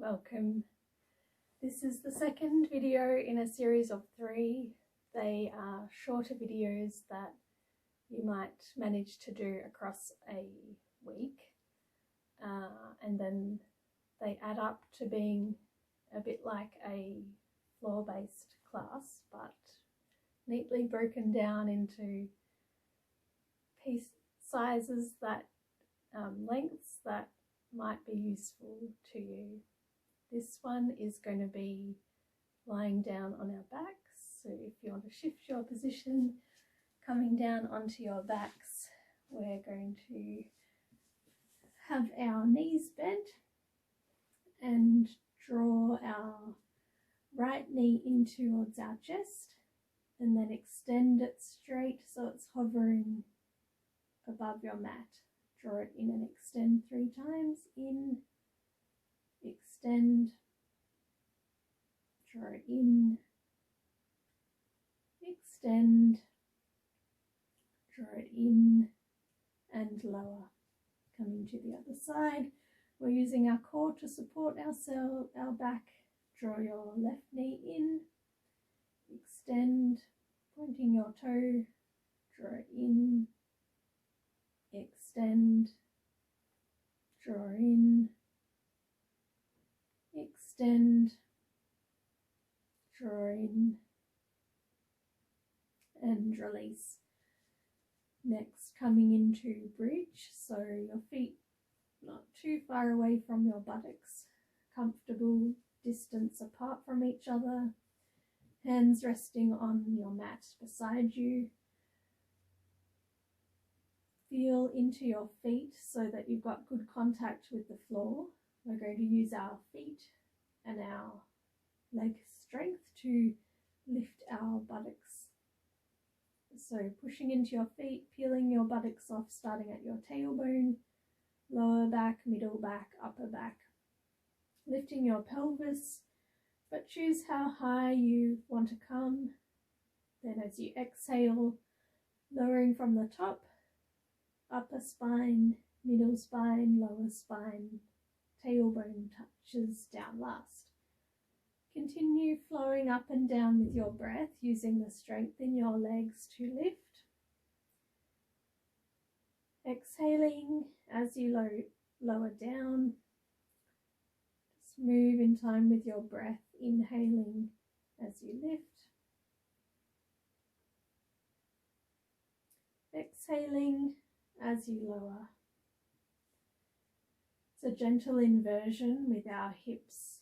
Welcome. This is the second video in a series of 3. They are shorter videos that you might manage to do across a week, and then they add up to being a bit like a floor-based class, but neatly broken down into piece sizes that lengths that might be useful to you. This one is going to be lying down on our backs, so if you want to shift your position, coming down onto your backs, we're going to have our knees bent and draw our right knee in towards our chest and then extend it straight so it's hovering above your mat. Draw it in and extend 3 times. In, extend, draw it in, extend, draw it in and lower. Coming to the other side, we're using our core to support our back. Draw your left knee in, extend, pointing your toe, draw it in, extend, draw in, extend, draw in, and release. Next, coming into bridge, so your feet not too far away from your buttocks, comfortable distance apart from each other, hands resting on your mat beside you. Feel into your feet so that you've got good contact with the floor. We're going to use our feet and our leg strength to lift our buttocks. So pushing into your feet, peeling your buttocks off, starting at your tailbone, lower back, middle back, upper back. Lifting your pelvis, but choose how high you want to come. Then as you exhale, lowering from the top, upper spine, middle spine, lower spine, tailbone touches down last. Continue flowing up and down with your breath, using the strength in your legs to lift. Exhaling as you lower down. Just move in time with your breath, inhaling as you lift. Exhaling as you lower. It's a gentle inversion with our hips,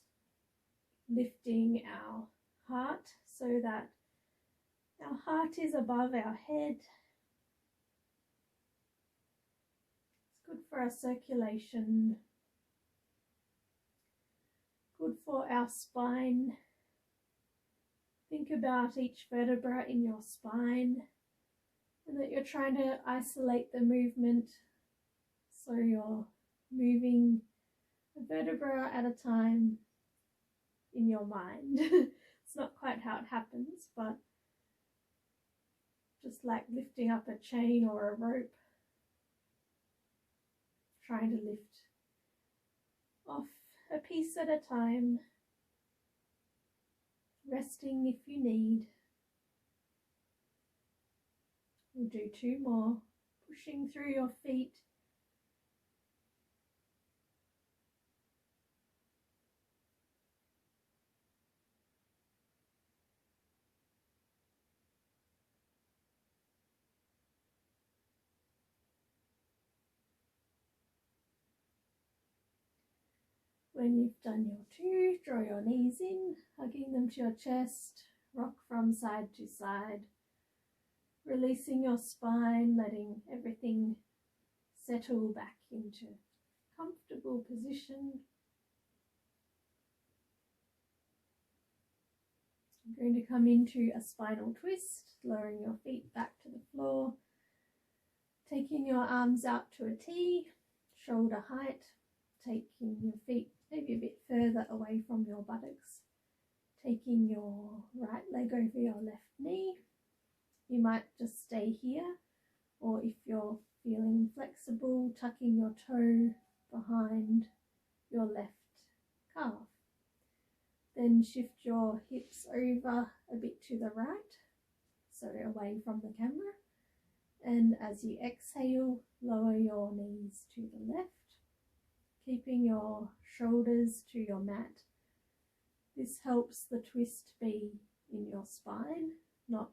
lifting our heart so that our heart is above our head. It's good for our circulation, good for our spine. Think about each vertebra in your spine and that you're trying to isolate the movement, so you're moving a vertebra at a time in your mind. It's not quite how it happens, but just like lifting up a chain or a rope, trying to lift off a piece at a time, resting if you need. We'll do 2 more, pushing through your feet. When you've done your 2, draw your knees in, hugging them to your chest, rock from side to side, releasing your spine, letting everything settle back into comfortable position. I'm going to come into a spinal twist, lowering your feet back to the floor, taking your arms out to a T, shoulder height, taking your feet maybe a bit further away from your buttocks, taking your right leg over your left knee. You might just stay here, or if you're feeling flexible, tucking your toe behind your left calf. Then shift your hips over a bit to the right, so away from the camera. And as you exhale, lower your knees to the left, keeping your shoulders to your mat. This helps the twist be in your spine, not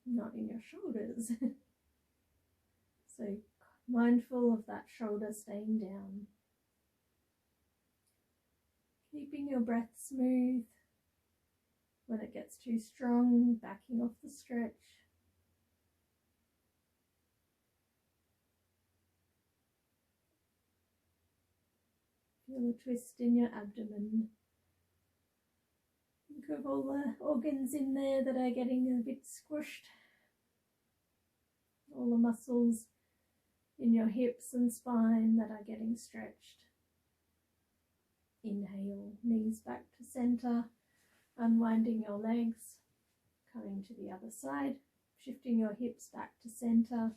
in your shoulders. So mindful of that shoulder staying down. Keeping your breath smooth. When it gets too strong, backing off the stretch. Feel a twist in your abdomen. Think of all the organs in there that are getting a bit squished. All the muscles in your hips and spine that are getting stretched. Inhale, knees back to center, unwinding your legs, coming to the other side, shifting your hips back to center.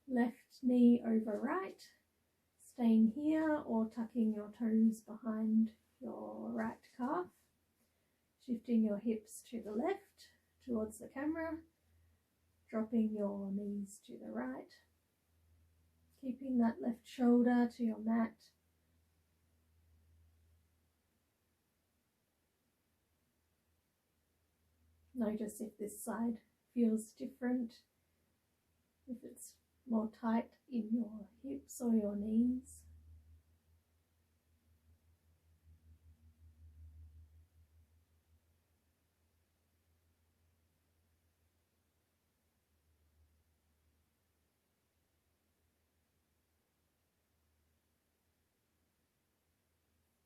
Left knee over right, staying here or tucking your toes behind your right calf. Shifting your hips to the left towards the camera, dropping your knees to the right. Keeping that left shoulder to your mat. Notice if this side feels different, if it's more tight in your hips or your knees.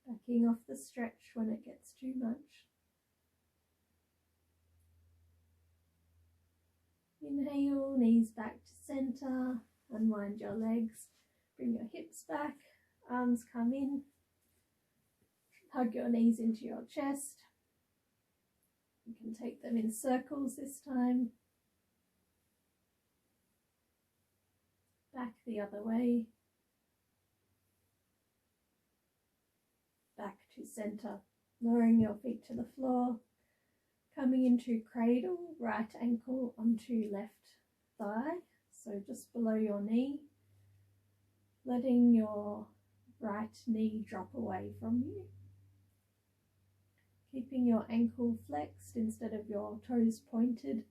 Backing off the stretch when it gets too much. Inhale, knees back to center, unwind your legs, bring your hips back, arms come in, hug your knees into your chest. You can take them in circles this time. Back the other way. Back to center, lowering your feet to the floor. Coming into cradle, right ankle onto left thigh, so just below your knee. Letting your right knee drop away from you. Keeping your ankle flexed instead of your toes pointed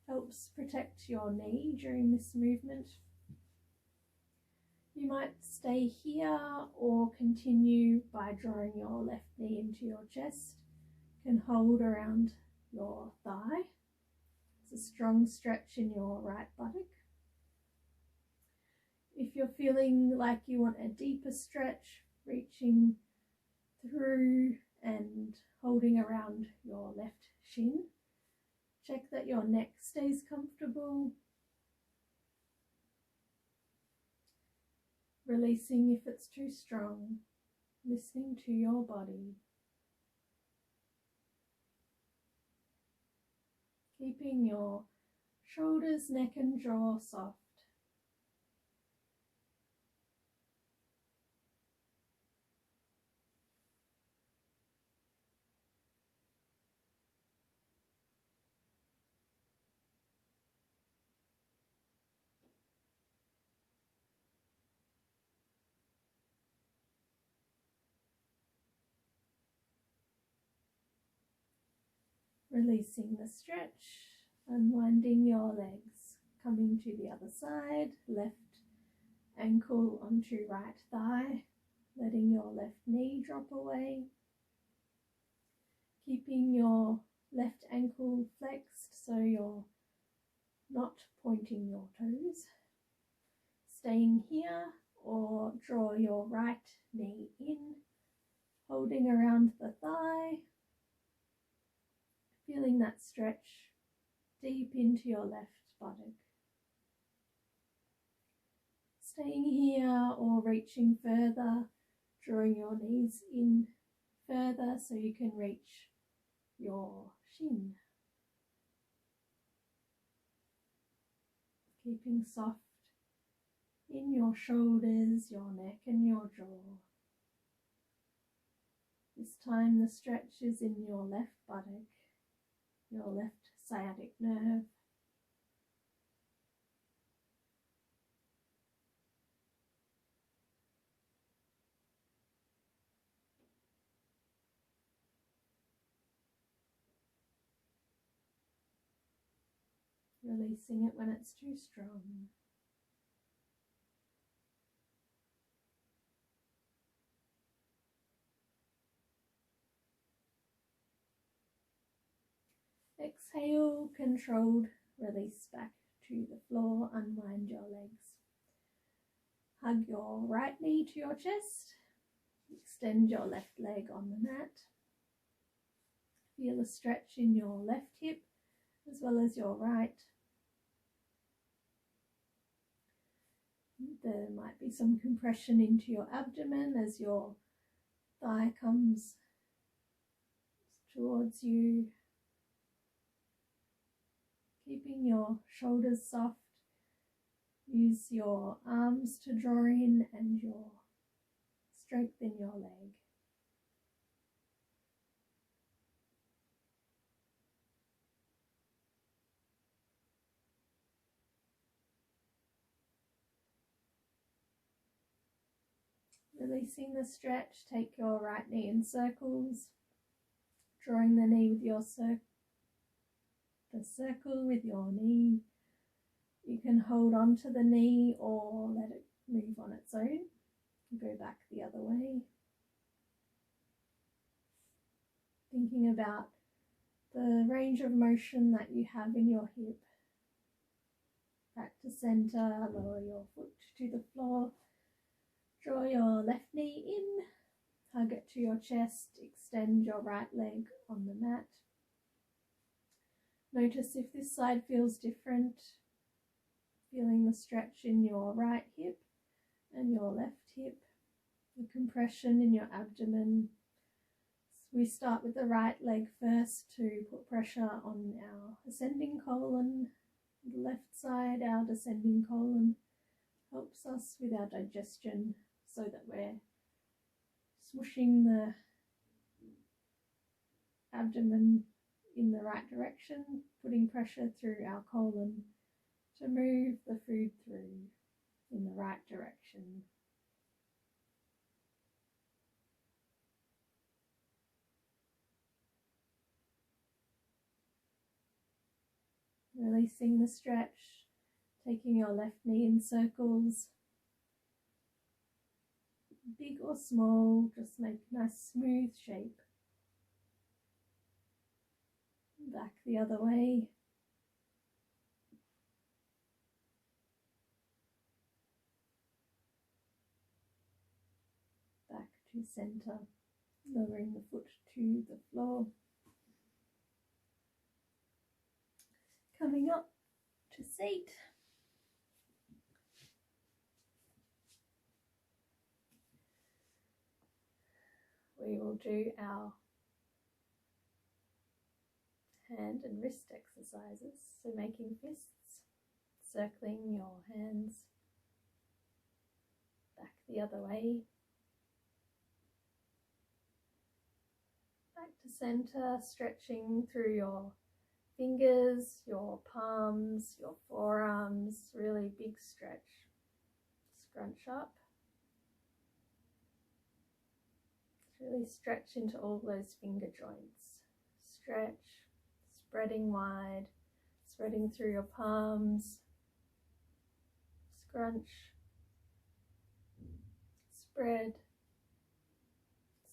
helps protect your knee during this movement. You might stay here or continue by drawing your left knee into your chest. You can hold around your thigh. It's a strong stretch in your right buttock. If you're feeling like you want a deeper stretch, reaching through and holding around your left shin, check that your neck stays comfortable. Releasing if it's too strong, listening to your body. Keeping your shoulders, neck and jaw soft. Releasing the stretch, unwinding your legs, coming to the other side, left ankle onto right thigh, letting your left knee drop away, keeping your left ankle flexed so you're not pointing your toes, staying here or draw your right knee in, holding around the thigh, feeling that stretch deep into your left buttock. Staying here or reaching further, drawing your knees in further so you can reach your shin. Keeping soft in your shoulders, your neck and your jaw. This time the stretch is in your left buttock, your left sciatic nerve. Releasing it when it's too strong. Exhale, controlled release back to the floor, unwind your legs. Hug your right knee to your chest, extend your left leg on the mat. Feel a stretch in your left hip as well as your right. There might be some compression into your abdomen as your thigh comes towards you. Keeping your shoulders soft, use your arms to draw in and strengthen your leg. Releasing the stretch, take your right knee in circles, drawing the knee with your circle with your knee. You can hold on to the knee or let it move on its own. Go back the other way. Thinking about the range of motion that you have in your hip. Back to center, lower your foot to the floor. Draw your left knee in, hug it to your chest, extend your right leg on the mat. Notice if this side feels different, feeling the stretch in your right hip and your left hip, the compression in your abdomen. We start with the right leg first to put pressure on our ascending colon. The left side, our descending colon, helps us with our digestion so that we're smooshing the abdomen in the right direction, putting pressure through our colon to move the food through in the right direction. Releasing the stretch, taking your left knee in circles, big or small, just make a nice smooth shape. Back the other way. Back to center, lowering the foot to the floor. Coming up to seat. We will do our hand and wrist exercises. So making fists, circling your hands back the other way. Back to center, stretching through your fingers, your palms, your forearms, really big stretch. Scrunch up. Really stretch into all those finger joints. Stretch, spreading wide, spreading through your palms. Scrunch, spread,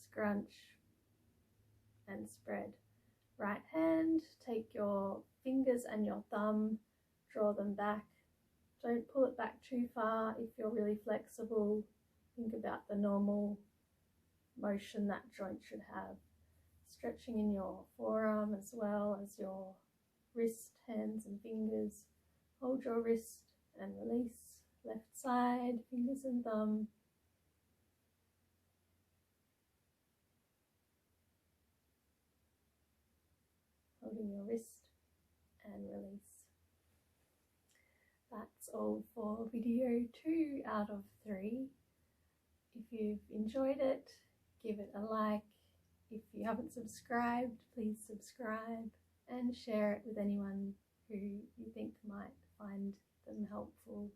scrunch, and spread. Right hand, take your fingers and your thumb, draw them back. Don't pull it back too far. If you're really flexible, think about the normal motion that joint should have. Stretching in your forearm as well as your wrist, hands and fingers. Hold your wrist and release. Left side, fingers and thumb. Holding your wrist and release. That's all for video 2 out of 3. If you've enjoyed it, give it a like. If you haven't subscribed, please subscribe and share it with anyone who you think might find them helpful